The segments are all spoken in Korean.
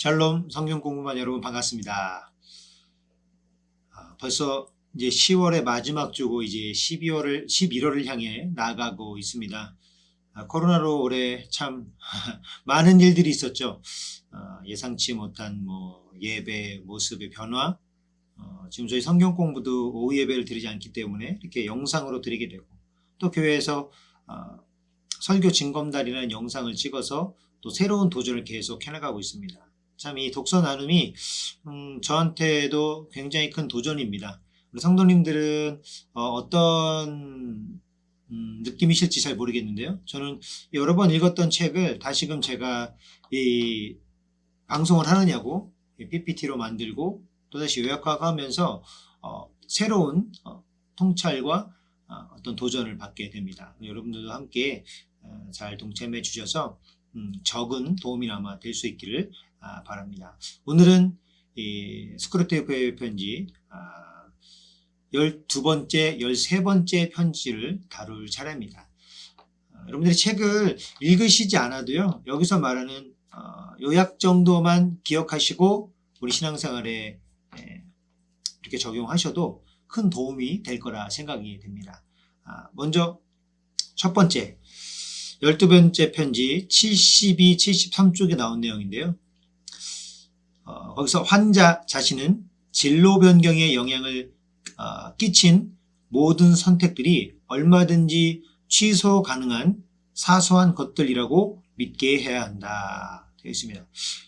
샬롬 성경 공부반 여러분 반갑습니다. 벌써 이제 10월의 마지막 주고 이제 11월을 향해 나아가고 있습니다. 코로나로 올해 참 많은 일들이 있었죠. 예상치 못한 예배 모습의 변화. 지금 저희 성경 공부도 오후 예배를 드리지 않기 때문에 이렇게 영상으로 드리게 되고, 또 교회에서 설교 징검다리라는 영상을 찍어서 또 새로운 도전을 계속 해나가고 있습니다. 참 이 독서 나눔이 저한테도 굉장히 큰 도전입니다. 우리 성도님들은 어떤 느낌이실지 잘 모르겠는데요. 저는 여러 번 읽었던 책을 다시금 제가 이 방송을 하느냐고 PPT로 만들고 또다시 요약하면서 새로운 통찰과 어떤 도전을 받게 됩니다. 여러분들도 함께 잘 동참해 주셔서 적은 도움이나마 될 수 있기를 바랍니다. 오늘은 이 스크루테이프의 편지 12번째, 13번째 편지를 다룰 차례입니다. 여러분들이 책을 읽으시지 않아도요, 여기서 말하는 요약 정도만 기억하시고 우리 신앙생활에 이렇게 적용하셔도 큰 도움이 될 거라 생각이 됩니다. 먼저 첫 번째 12번째 편지 72, 73쪽에 나온 내용인데요. 거기서 환자 자신은 진로 변경에 영향을 끼친 모든 선택들이 얼마든지 취소 가능한 사소한 것들이라고 믿게 해야 한다 되어 있습니다.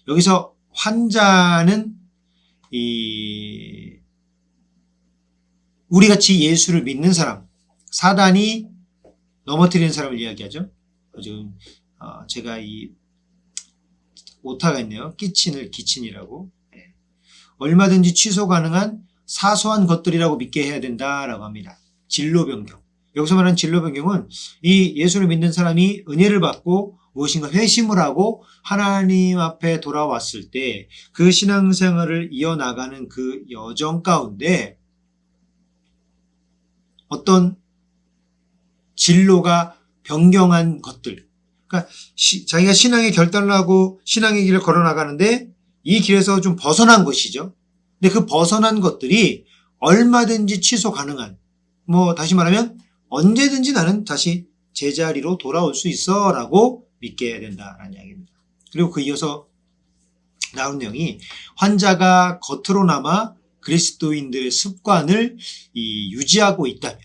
여기서 환자는 우리같이 예수를 믿는 사람, 사단이 넘어뜨리는 사람을 이야기하죠. 지금 제가 이 오타가 있네요. 끼친을 기친이라고. 얼마든지 취소 가능한 사소한 것들이라고 믿게 해야 된다라고 합니다. 진로 변경. 여기서 말하는 진로 변경은 이 예수를 믿는 사람이 은혜를 받고 무엇인가 회심을 하고 하나님 앞에 돌아왔을 때 그 신앙생활을 이어나가는 그 여정 가운데 어떤 진로가 변경한 것들, 그러니까 자기가 신앙의 결단을 하고 신앙의 길을 걸어나가는데 이 길에서 좀 벗어난 것이죠. 근데 그 벗어난 것들이 얼마든지 취소 가능한, 다시 말하면 언제든지 나는 다시 제자리로 돌아올 수 있어 라고 믿게 해야 된다라는 이야기입니다. 그리고 그 이어서 나온 내용이 환자가 겉으로나마 그리스도인들의 습관을 유지하고 있다면,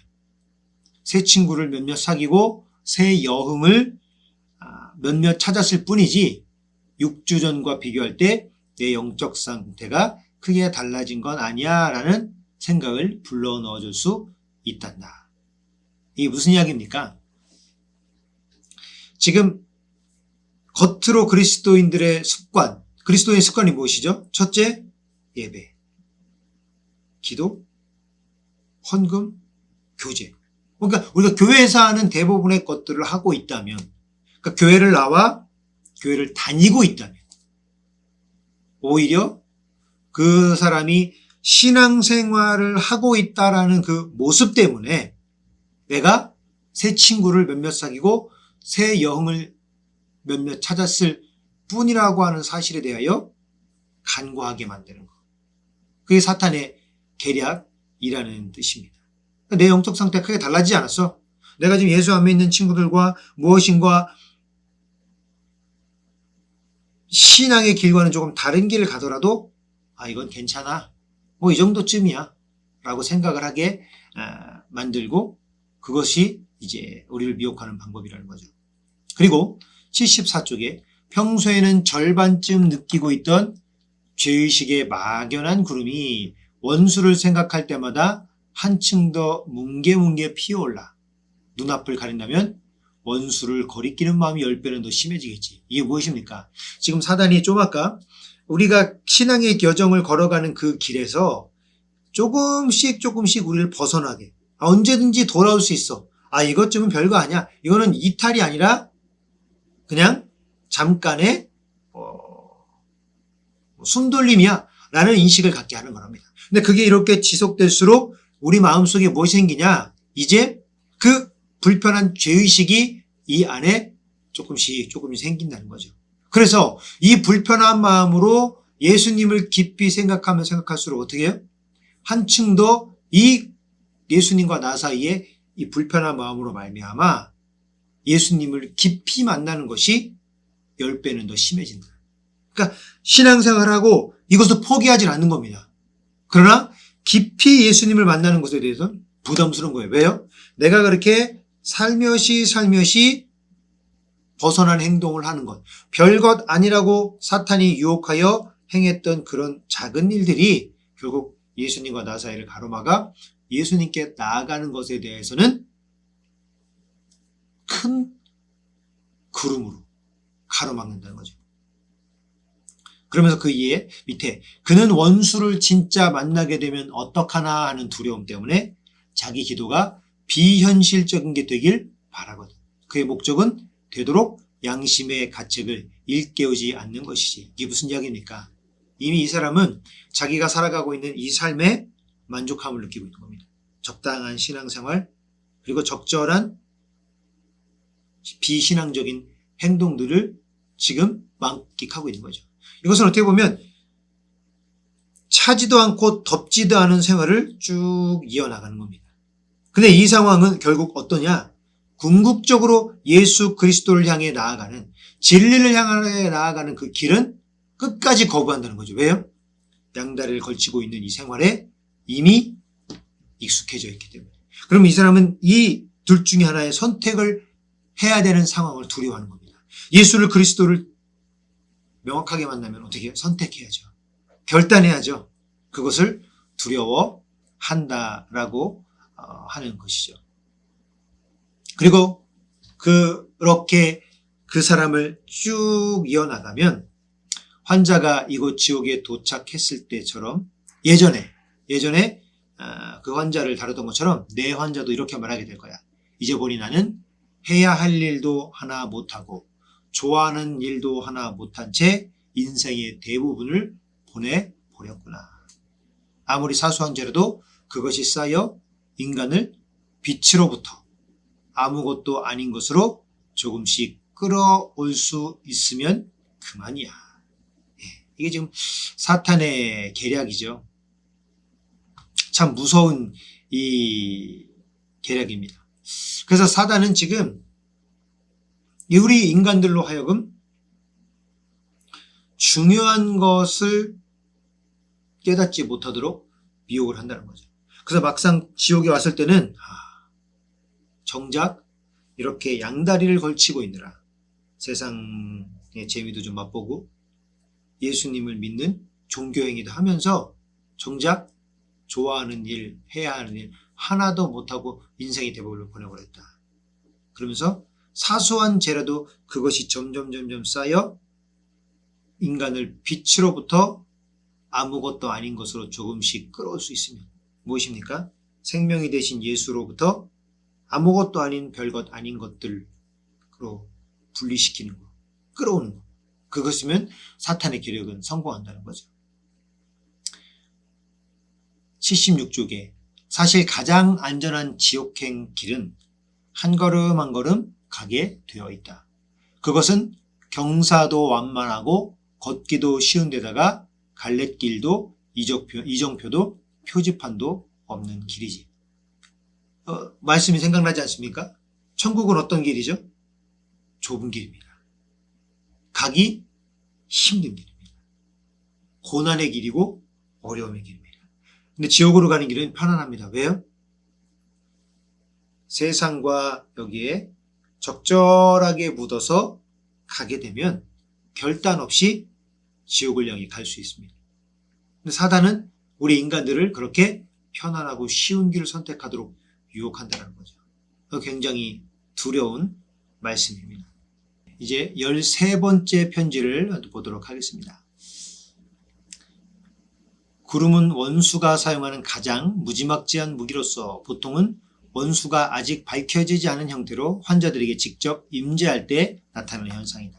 새 친구를 몇몇 사귀고 새 여흥을 몇몇 찾았을 뿐이지 6주 전과 비교할 때 내 영적 상태가 크게 달라진 건 아니야 라는 생각을 불러 넣어줄 수 있단다. 이게 무슨 이야기입니까? 지금 겉으로 그리스도인들의 습관, 그리스도인의 습관이 무엇이죠? 첫째, 예배, 기도, 헌금, 교제. 그러니까 우리가 교회에서 하는 대부분의 것들을 하고 있다면, 그러니까 교회를 나와 교회를 다니고 있다면, 오히려 그 사람이 신앙생활을 하고 있다라는 그 모습 때문에 내가 새 친구를 몇몇 사귀고 새 여흥을 몇몇 찾았을 뿐이라고 하는 사실에 대하여 간과하게 만드는 것. 그게 사탄의 계략이라는 뜻입니다. 내 영적 상태가 크게 달라지지 않았어. 내가 지금 예수 안 믿는 친구들과 무엇인가 신앙의 길과는 조금 다른 길을 가더라도 이건 괜찮아. 이 정도쯤이야. 라고 생각을 하게 만들고 그것이 이제 우리를 미혹하는 방법이라는 거죠. 그리고 74쪽에 평소에는 절반쯤 느끼고 있던 죄의식의 막연한 구름이 원수를 생각할 때마다 한층 더 뭉게뭉게 피어올라 눈앞을 가린다면 원수를 거리끼는 마음이 10배는 더 심해지겠지. 이게 무엇입니까? 지금 사단이 좀 아까 우리가 신앙의 여정을 걸어가는 그 길에서 조금씩 우리를 벗어나게, 언제든지 돌아올 수 있어. 이것쯤은 별거 아니야. 이거는 이탈이 아니라 그냥 잠깐의 숨돌림이야 라는 인식을 갖게 하는 거랍니다. 근데 그게 이렇게 지속될수록 우리 마음속에 무엇이 생기냐? 이제 그 불편한 죄의식이 이 안에 조금씩 생긴다는 거죠. 그래서 이 불편한 마음으로 예수님을 깊이 생각하면 생각할수록 어떻게 해요? 한층 더 이 예수님과 나 사이에 이 불편한 마음으로 말미암아 예수님을 깊이 만나는 것이 10배는 더 심해진다. 그러니까 신앙생활하고 이것을 포기하지 않는 겁니다. 그러나 깊이 예수님을 만나는 것에 대해서는 부담스러운 거예요. 왜요? 내가 그렇게 살며시 벗어난 행동을 하는 것, 별것 아니라고 사탄이 유혹하여 행했던 그런 작은 일들이 결국 예수님과 나 사이를 가로막아 예수님께 나아가는 것에 대해서는 큰 구름으로 가로막는다는 거죠. 그러면서 그 이에 밑에 그는 원수를 진짜 만나게 되면 어떡하나 하는 두려움 때문에 자기 기도가 비현실적인 게 되길 바라거든. 그의 목적은 되도록 양심의 가책을 일깨우지 않는 것이지. 이게 무슨 이야기입니까? 이미 이 사람은 자기가 살아가고 있는 이 삶에 만족함을 느끼고 있는 겁니다. 적당한 신앙생활, 그리고 적절한 비신앙적인 행동들을 지금 만끽하고 있는 거죠. 이것은 어떻게 보면 차지도 않고 덥지도 않은 생활을 쭉 이어나가는 겁니다. 근데 이 상황은 결국 어떠냐? 궁극적으로 예수 그리스도를 향해 나아가는, 진리를 향해 나아가는 그 길은 끝까지 거부한다는 거죠. 왜요? 양다리를 걸치고 있는 이 생활에 이미 익숙해져 있기 때문에. 그럼 이 사람은 이 둘 중에 하나의 선택을 해야 되는 상황을 두려워하는 겁니다. 예수를 그리스도를 명확하게 만나면 어떻게 해요? 선택해야죠. 결단해야죠. 그것을 두려워한다라고 하는 것이죠. 그리고 그렇게 그 사람을 쭉 이어나가면 환자가 이곳 지옥에 도착했을 때처럼 예전에 그 환자를 다루던 것처럼 내 환자도 이렇게 말하게 될 거야. 이제 보니 나는 해야 할 일도 하나 못하고 좋아하는 일도 하나 못한 채 인생의 대부분을 보내버렸구나. 아무리 사소한 죄라도 그것이 쌓여 인간을 빛으로부터 아무것도 아닌 것으로 조금씩 끌어올 수 있으면 그만이야. 이게 지금 사탄의 계략이죠. 참 무서운 이 계략입니다. 그래서 사단은 지금 우리 인간들로 하여금 중요한 것을 깨닫지 못하도록 미혹을 한다는 거죠. 그래서 막상 지옥에 왔을 때는 정작 이렇게 양다리를 걸치고 있느라 세상의 재미도 좀 맛보고 예수님을 믿는 종교행위도 하면서 정작 좋아하는 일, 해야 하는 일 하나도 못하고 인생의 대부분을 보내버렸다. 그러면서 사소한 죄라도 그것이 점점 쌓여 인간을 빛으로부터 아무것도 아닌 것으로 조금씩 끌어올 수 있으면 무엇입니까? 생명이 되신 예수로부터 아무것도 아닌 별것 아닌 것들로 분리시키는 것, 끌어오는 것. 그것이면 사탄의 계략은 성공한다는 거죠. 76쪽에 사실 가장 안전한 지옥행 길은 한 걸음 한 걸음 가게 되어 있다. 그것은 경사도 완만하고 걷기도 쉬운 데다가 갈래길도 이정표도 표지판도 없는 길이지. 말씀이 생각나지 않습니까? 천국은 어떤 길이죠? 좁은 길입니다. 가기 힘든 길입니다. 고난의 길이고 어려움의 길입니다. 근데 지옥으로 가는 길은 편안합니다. 왜요? 세상과 여기에 적절하게 묻어서 가게 되면 결단 없이 지옥을 향해 갈 수 있습니다. 근데 사단은 우리 인간들을 그렇게 편안하고 쉬운 길을 선택하도록 유혹한다는 거죠. 굉장히 두려운 말씀입니다. 이제 13번째 편지를 보도록 하겠습니다. 구름은 원수가 사용하는 가장 무지막지한 무기로서 보통은 원수가 아직 밝혀지지 않은 형태로 환자들에게 직접 임재할 때 나타나는 현상이다.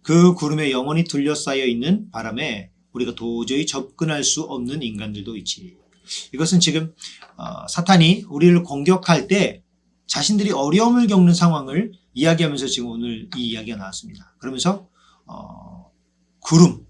그 구름에 영원히 둘러싸여 있는 바람에 우리가 도저히 접근할 수 없는 인간들도 있지. 이것은 지금 사탄이 우리를 공격할 때 자신들이 어려움을 겪는 상황을 이야기하면서 지금 오늘 이 이야기가 나왔습니다. 그러면서 구름.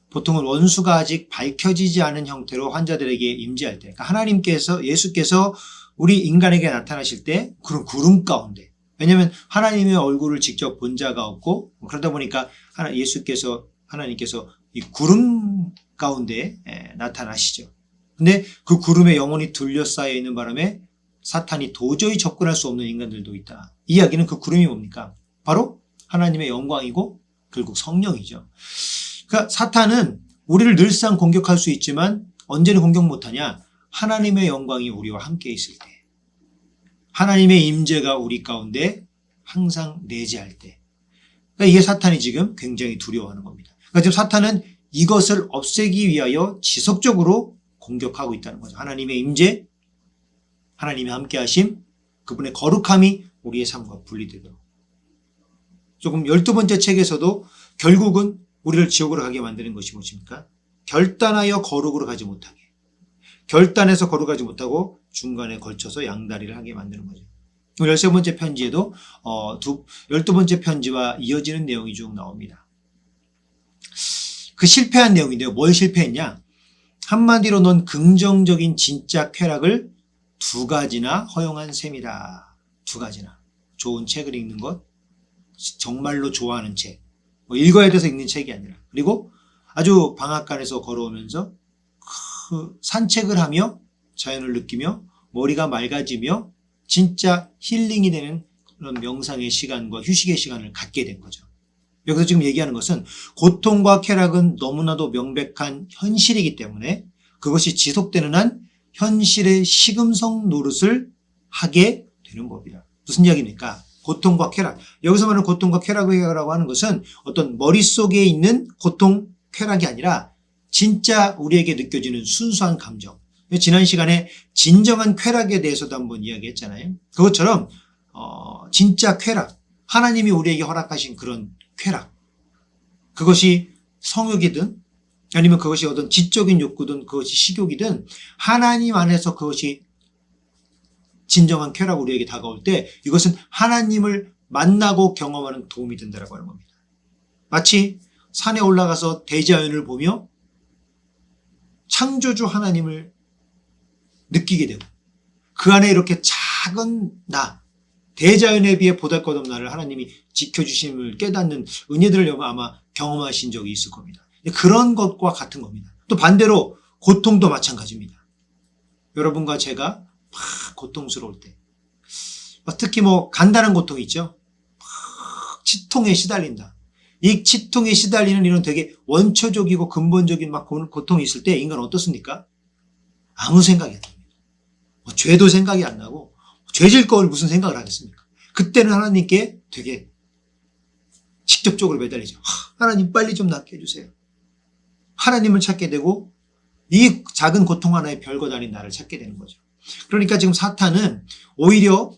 보통은 원수가 아직 밝혀지지 않은 형태로 환자들에게 임재할 때, 그러니까 예수께서 우리 인간에게 나타나실 때 그런 구름 가운데, 왜냐하면 하나님의 얼굴을 직접 본 자가 없고, 그러다 보니까 하나님께서 이 구름 가운데 나타나시죠. 근데 그 구름에 영혼이 둘러싸여 있는 바람에 사탄이 도저히 접근할 수 없는 인간들도 있다. 이 이야기는 그 구름이 뭡니까? 바로 하나님의 영광이고 결국 성령이죠. 그러니까 사탄은 우리를 늘상 공격할 수 있지만 언제는 공격 못하냐? 하나님의 영광이 우리와 함께 있을 때, 하나님의 임재가 우리 가운데 항상 내재할 때, 그러니까 이게 사탄이 지금 굉장히 두려워하는 겁니다. 그러니까 지금 사탄은 이것을 없애기 위하여 지속적으로 공격하고 있다는 거죠. 하나님의 임재, 하나님의 함께하심, 그분의 거룩함이 우리의 삶과 분리되도록. 조금 12번째 책에서도 결국은 우리를 지옥으로 가게 만드는 것이 무엇입니까? 결단하여 거룩으로 가지 못하게. 결단해서 거룩하지 못하고 중간에 걸쳐서 양다리를 하게 만드는 거죠. 13번째 편지에도 12번째 편지와 이어지는 내용이 쭉 나옵니다. 그 실패한 내용인데요. 뭘 실패했냐? 한마디로 넌 긍정적인 진짜 쾌락을 2가지나 허용한 셈이다. 2가지나. 좋은 책을 읽는 것, 정말로 좋아하는 책, 읽어야 돼서 읽는 책이 아니라, 그리고 아주 방앗간에서 걸어오면서 산책을 하며 자연을 느끼며 머리가 맑아지며 진짜 힐링이 되는 그런 명상의 시간과 휴식의 시간을 갖게 된 거죠. 여기서 지금 얘기하는 것은 고통과 쾌락은 너무나도 명백한 현실이기 때문에 그것이 지속되는 한 현실의 시금석 노릇을 하게 되는 법이다. 무슨 이야기입니까? 고통과 쾌락. 여기서 말하는 고통과 쾌락이라고 하는 것은 어떤 머릿속에 있는 고통, 쾌락이 아니라 진짜 우리에게 느껴지는 순수한 감정. 지난 시간에 진정한 쾌락에 대해서도 한번 이야기했잖아요. 그것처럼 진짜 쾌락, 하나님이 우리에게 허락하신 그런 쾌락, 그것이 성욕이든 아니면 그것이 어떤 지적인 욕구든 그것이 식욕이든 하나님 안에서 그것이 진정한 쾌락 우리에게 다가올 때 이것은 하나님을 만나고 경험하는 도움이 된다고 하는 겁니다. 마치 산에 올라가서 대자연을 보며 창조주 하나님을 느끼게 되고 그 안에 이렇게 작은 나, 대자연에 비해 보잘것없는 나를 하나님이 지켜주심을 깨닫는 은혜들을 아마 경험하신 적이 있을 겁니다. 그런 것과 같은 겁니다. 또 반대로 고통도 마찬가지입니다. 여러분과 제가 막 고통스러울 때, 특히 간단한 고통이 있죠. 치통에 시달린다. 이 치통에 시달리는 이런 되게 원초적이고 근본적인 고통이 있을 때 인간은 어떻습니까? 아무 생각이 안 납니다. 죄도 생각이 안 나고 죄질 걸 무슨 생각을 하겠습니까? 그때는 하나님께 되게 직접적으로 매달리죠. 하나님 빨리 좀 낫게 해주세요. 하나님을 찾게 되고 이 작은 고통 하나에 별것 아닌 나를 찾게 되는 거죠. 그러니까 지금 사탄은 오히려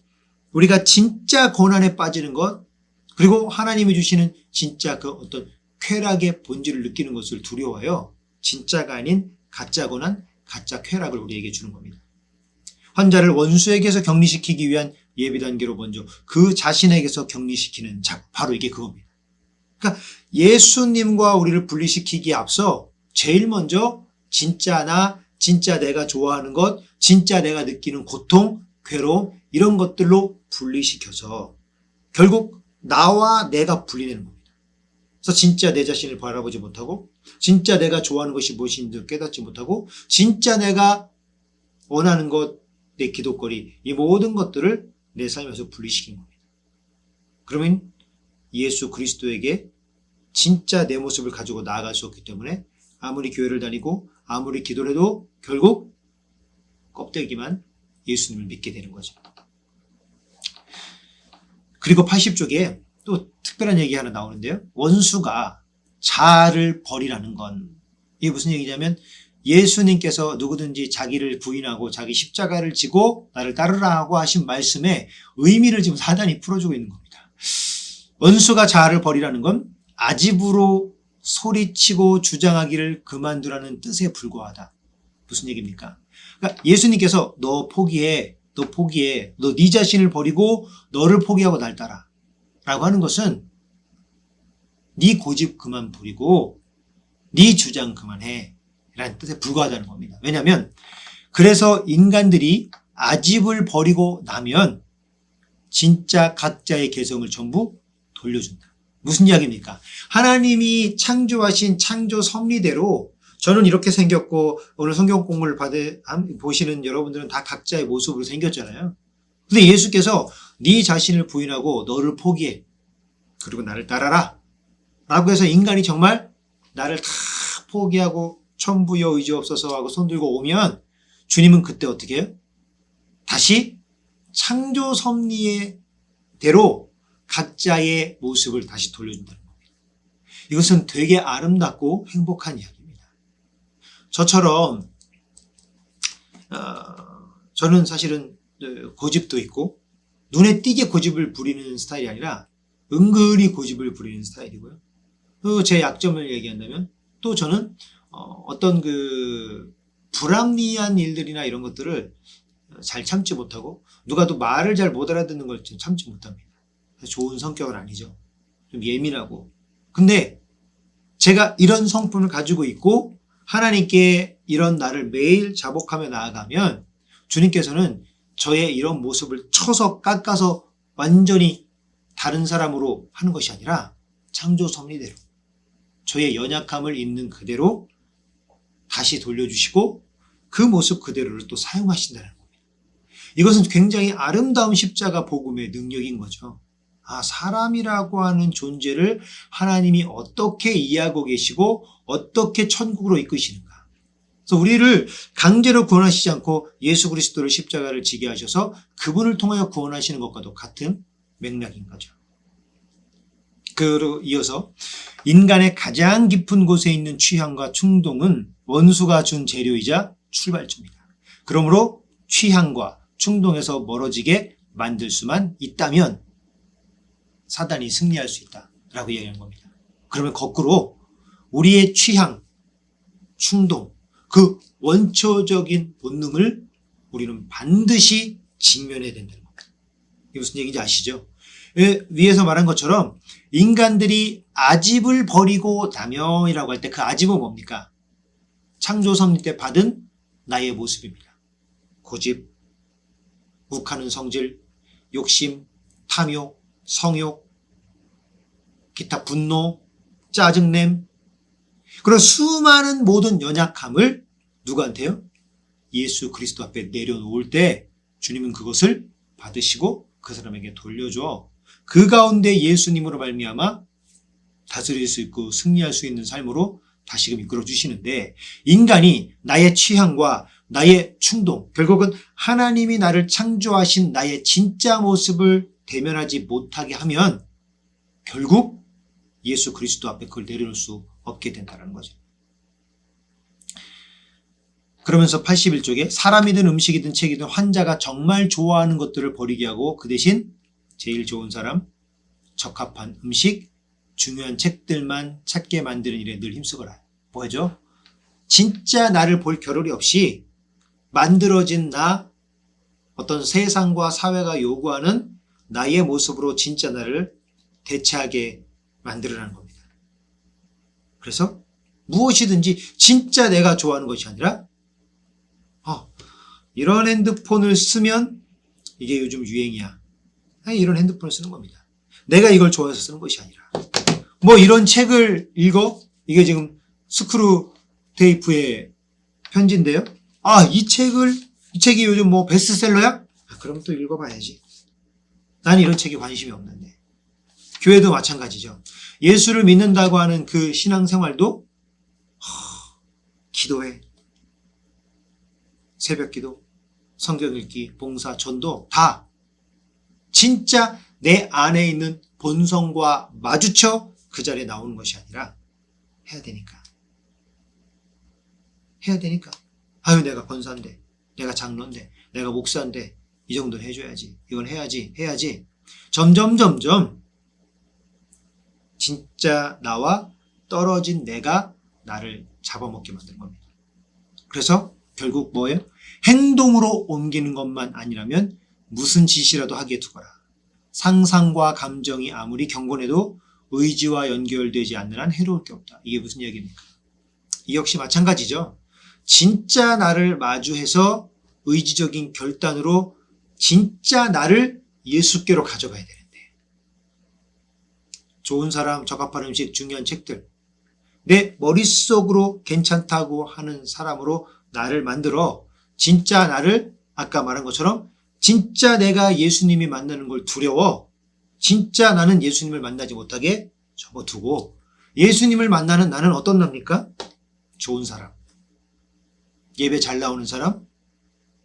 우리가 진짜 고난에 빠지는 것, 그리고 하나님이 주시는 진짜 그 어떤 쾌락의 본질을 느끼는 것을 두려워하여 진짜가 아닌 가짜 고난, 가짜 쾌락을 우리에게 주는 겁니다. 환자를 원수에게서 격리시키기 위한 예비 단계로 먼저 그 자신에게서 격리시키는 바로 이게 그겁니다. 그러니까 예수님과 우리를 분리시키기에 앞서 제일 먼저 진짜 나, 진짜 내가 좋아하는 것, 진짜 내가 느끼는 고통, 괴로움 이런 것들로 분리시켜서 결국 나와 내가 분리되는 겁니다. 그래서 진짜 내 자신을 바라보지 못하고 진짜 내가 좋아하는 것이 무엇인지 깨닫지 못하고 진짜 내가 원하는 것, 내 기도거리 이 모든 것들을 내 삶에서 분리시킨 겁니다. 그러면 예수 그리스도에게 진짜 내 모습을 가지고 나아갈 수 없기 때문에 아무리 교회를 다니고 아무리 기도를 해도 결국 껍데기만 예수님을 믿게 되는 거죠. 그리고 80쪽에 또 특별한 얘기 하나 나오는데요. 원수가 자아를 버리라는 건 이게 무슨 얘기냐면 예수님께서 누구든지 자기를 부인하고 자기 십자가를 지고 나를 따르라 하고 하신 말씀에 의미를 지금 사단이 풀어주고 있는 겁니다. 원수가 자아를 버리라는 건 아집으로 소리치고 주장하기를 그만두라는 뜻에 불과하다. 무슨 얘기입니까? 그러니까 예수님께서 너 포기해. 너 네 자신을 버리고 너를 포기하고 날 따라 라고 하는 것은 네 고집 그만 부리고 네 주장 그만해 라는 뜻에 불과하다는 겁니다. 왜냐하면 그래서 인간들이 아집을 버리고 나면 진짜 각자의 개성을 전부 돌려준다. 무슨 이야기입니까? 하나님이 창조하신 창조 섭리대로 저는 이렇게 생겼고 오늘 성경 공부를 보시는 여러분들은 다 각자의 모습으로 생겼잖아요. 근데 예수께서 네 자신을 부인하고 너를 포기해. 그리고 나를 따라라. 라고 해서 인간이 정말 나를 다 포기하고 천부여 의지 없어서 하고 손들고 오면 주님은 그때 어떻게 해요? 다시 창조 섭리의 대로 각자의 모습을 다시 돌려준다는 겁니다. 이것은 되게 아름답고 행복한 이야기입니다. 저처럼 저는 사실은 고집도 있고 눈에 띄게 고집을 부리는 스타일이 아니라 은근히 고집을 부리는 스타일이고요. 또 제 약점을 얘기한다면 또 저는 어떤 그 불합리한 일들이나 이런 것들을 잘 참지 못하고 누가 또 말을 잘 못 알아듣는 걸 참지 못합니다. 좋은 성격은 아니죠. 좀 예민하고. 근데 제가 이런 성품을 가지고 있고 하나님께 이런 나를 매일 자복하며 나아가면 주님께서는 저의 이런 모습을 쳐서 깎아서 완전히 다른 사람으로 하는 것이 아니라 창조 섭리대로 저의 연약함을 있는 그대로 다시 돌려주시고 그 모습 그대로를 또 사용하신다는 겁니다. 이것은 굉장히 아름다운 십자가 복음의 능력인 거죠. 사람이라고 하는 존재를 하나님이 어떻게 이해하고 계시고 어떻게 천국으로 이끄시는가. 그래서 우리를 강제로 구원하시지 않고 예수 그리스도를 십자가를 지게 하셔서 그분을 통하여 구원하시는 것과도 같은 맥락인 거죠. 그리고 이어서 인간의 가장 깊은 곳에 있는 취향과 충동은 원수가 준 재료이자 출발점이다. 그러므로 취향과 충동에서 멀어지게 만들 수만 있다면 사단이 승리할 수 있다라고 이야기하는 겁니다. 그러면 거꾸로 우리의 취향, 충동, 그 원초적인 본능을 우리는 반드시 직면해야 된다는 겁니다. 이게 무슨 얘기인지 아시죠? 위에서 말한 것처럼 인간들이 아집을 버리고 나면이라고 할 때 그 아집은 뭡니까? 창조 섭리 때 받은 나의 모습입니다. 고집, 욱하는 성질, 욕심, 탐욕, 성욕, 기타 분노, 짜증냄, 그런 수많은 모든 연약함을 누구한테요? 예수 그리스도 앞에 내려놓을 때 주님은 그것을 받으시고 그 사람에게 돌려줘. 그 가운데 예수님으로 말미암아 다스릴 수 있고 승리할 수 있는 삶으로 다시금 이끌어 주시는데 인간이 나의 취향과 나의 충동, 결국은 하나님이 나를 창조하신 나의 진짜 모습을 대면하지 못하게 하면 결국 예수 그리스도 앞에 그걸 내려놓을 수 없게 된다는 거죠. 그러면서 81쪽에 사람이든 음식이든 책이든 환자가 정말 좋아하는 것들을 버리게 하고 그 대신 제일 좋은 사람, 적합한 음식, 중요한 책들만 찾게 만드는 일에 늘 힘쓰거라. 뭐죠? 진짜 나를 볼 겨를이 없이 만들어진 나, 어떤 세상과 사회가 요구하는 나의 모습으로 진짜 나를 대체하게 만들어라는 겁니다. 그래서 무엇이든지 진짜 내가 좋아하는 것이 아니라 이런 핸드폰을 쓰면 이게 요즘 유행이야. 이런 핸드폰을 쓰는 겁니다. 내가 이걸 좋아해서 쓰는 것이 아니라 뭐 이런 책을 읽어? 이게 지금 스크루 테이프의 편지인데요. 이 책이 요즘 뭐 베스트셀러야? 그럼 또 읽어봐야지. 난 이런 책에 관심이 없는데. 교회도 마찬가지죠. 예수를 믿는다고 하는 그 신앙생활도 기도해. 새벽기도, 성경 읽기, 봉사, 전도 다 진짜 내 안에 있는 본성과 마주쳐 그 자리에 나오는 것이 아니라 해야 되니까. 내가 권사인데, 내가 장로인데, 내가 목사인데 이 정도는 해줘야지. 이건 해야지. 점점 진짜 나와 떨어진 내가 나를 잡아먹게 만드는 겁니다. 그래서 결국 뭐예요? 행동으로 옮기는 것만 아니라면 무슨 짓이라도 하게 두거라. 상상과 감정이 아무리 경건해도 의지와 연결되지 않는 한 해로울 게 없다. 이게 무슨 이야기입니까? 이 역시 마찬가지죠. 진짜 나를 마주해서 의지적인 결단으로 진짜 나를 예수께로 가져가야 되는데, 좋은 사람, 적합한 음식, 중요한 책들, 내 머릿속으로 괜찮다고 하는 사람으로 나를 만들어 진짜 나를 아까 말한 것처럼 진짜 내가 예수님이 만나는 걸 두려워, 진짜 나는 예수님을 만나지 못하게 접어두고 예수님을 만나는 나는 어떤 납니까? 좋은 사람, 예배 잘 나오는 사람,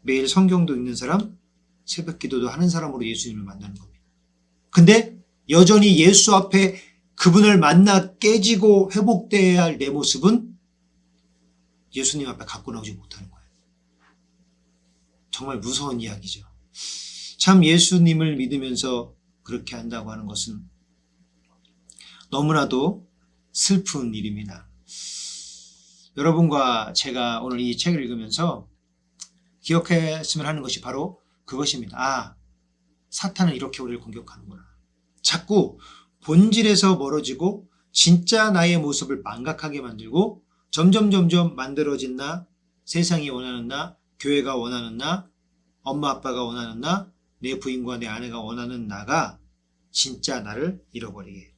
매일 성경도 읽는 사람, 새벽 기도도 하는 사람으로 예수님을 만나는 겁니다. 근데 여전히 예수 앞에 그분을 만나 깨지고 회복되어야 할 내 모습은 예수님 앞에 갖고 나오지 못하는 거예요. 정말 무서운 이야기죠. 참 예수님을 믿으면서 그렇게 한다고 하는 것은 너무나도 슬픈 일입니다. 여러분과 제가 오늘 이 책을 읽으면서 기억했으면 하는 것이 바로 그것입니다. 아, 사탄은 이렇게 우리를 공격하는구나. 자꾸 본질에서 멀어지고 진짜 나의 모습을 망각하게 만들고 점점 만들어진 나, 세상이 원하는 나, 교회가 원하는 나, 엄마 아빠가 원하는 나, 내 부인과 내 아내가 원하는 나가 진짜 나를 잃어버리게.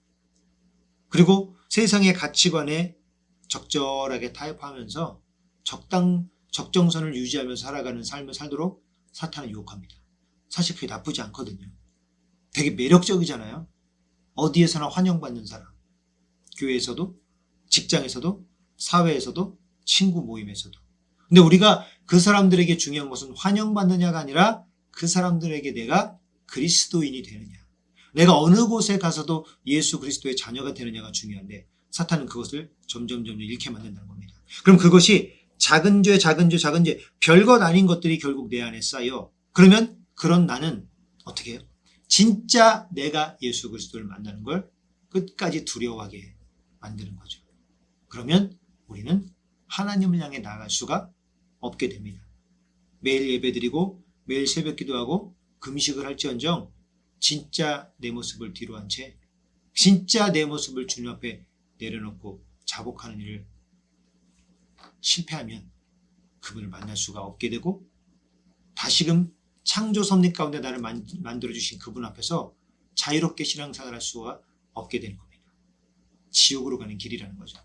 그리고 세상의 가치관에 적절하게 타협하면서 적정선을 유지하면서 살아가는 삶을 살도록 사탄은 유혹합니다. 사실 그게 나쁘지 않거든요. 되게 매력적이잖아요. 어디에서나 환영받는 사람. 교회에서도, 직장에서도, 사회에서도, 친구 모임에서도. 근데 우리가 그 사람들에게 중요한 것은 환영받느냐가 아니라 그 사람들에게 내가 그리스도인이 되느냐, 내가 어느 곳에 가서도 예수 그리스도의 자녀가 되느냐가 중요한데 사탄은 그것을 점점 잃게 만든다는 겁니다. 그럼 그것이 작은 죄, 별것 아닌 것들이 결국 내 안에 쌓여. 그러면 그런 나는 어떻게 해요? 진짜 내가 예수 그리스도를 만나는 걸 끝까지 두려워하게 만드는 거죠. 그러면 우리는 하나님을 향해 나아갈 수가 없게 됩니다. 매일 예배드리고 매일 새벽 기도하고 금식을 할지언정 진짜 내 모습을 뒤로 한 채 진짜 내 모습을 주님 앞에 내려놓고 자복하는 일을 실패하면 그분을 만날 수가 없게 되고 다시금 창조 섭리 가운데 나를 만들어주신 그분 앞에서 자유롭게 신앙생활을 할 수가 없게 되는 겁니다. 지옥으로 가는 길이라는 거죠.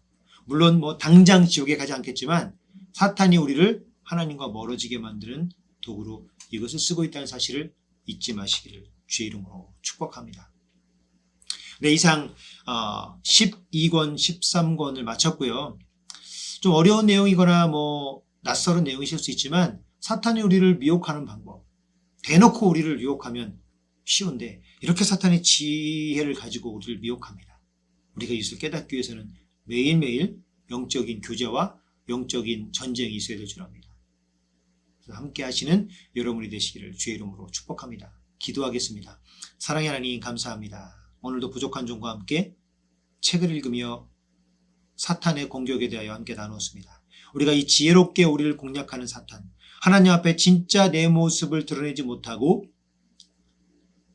물론 당장 지옥에 가지 않겠지만 사탄이 우리를 하나님과 멀어지게 만드는 도구로 이것을 쓰고 있다는 사실을 잊지 마시기를 주의 이름으로 축복합니다. 네, 이상 12권, 13권을 마쳤고요. 좀 어려운 내용이거나 낯설은 내용이실 수 있지만 사탄이 우리를 미혹하는 방법, 대놓고 우리를 유혹하면 쉬운데 이렇게 사탄의 지혜를 가지고 우리를 미혹합니다. 우리가 이것을 깨닫기 위해서는 매일매일 영적인 교제와 영적인 전쟁이 있어야 될 줄 압니다. 함께 하시는 여러분이 되시기를 주의 이름으로 축복합니다. 기도하겠습니다. 사랑의 하나님 감사합니다. 오늘도 부족한 종과 함께 책을 읽으며 사탄의 공격에 대하여 함께 나누었습니다. 우리가 이 지혜롭게 우리를 공략하는 사탄, 하나님 앞에 진짜 내 모습을 드러내지 못하고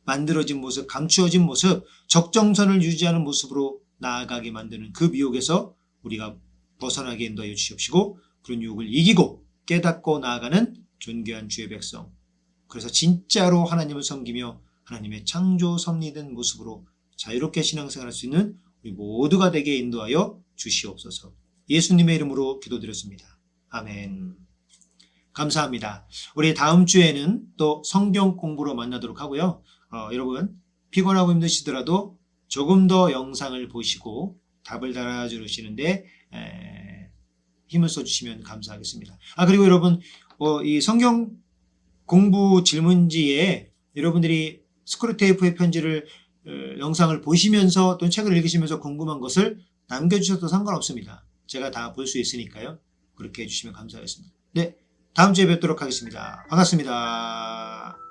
만들어진 모습, 감추어진 모습, 적정선을 유지하는 모습으로 나아가게 만드는 그 미혹에서 우리가 벗어나게 인도하여 주시옵시고 그런 유혹을 이기고 깨닫고 나아가는 존귀한 주의 백성, 그래서 진짜로 하나님을 섬기며 하나님의 창조 섭리된 모습으로 자유롭게 신앙생활할 수 있는 우리 모두가 되게 인도하여 주시옵소서. 예수님의 이름으로 기도드렸습니다. 아멘. 감사합니다. 우리 다음 주에는 또 성경 공부로 만나도록 하고요. 여러분 피곤하고 힘드시더라도 조금 더 영상을 보시고 답을 달아주시는데 힘을 써주시면 감사하겠습니다. 그리고 여러분 이 성경 공부 질문지에 여러분들이 스크루테이프의 편지를 영상을 보시면서 또 책을 읽으시면서 궁금한 것을 남겨주셔도 상관없습니다. 제가 다 볼 수 있으니까요. 그렇게 해주시면 감사하겠습니다. 네, 다음 주에 뵙도록 하겠습니다. 반갑습니다.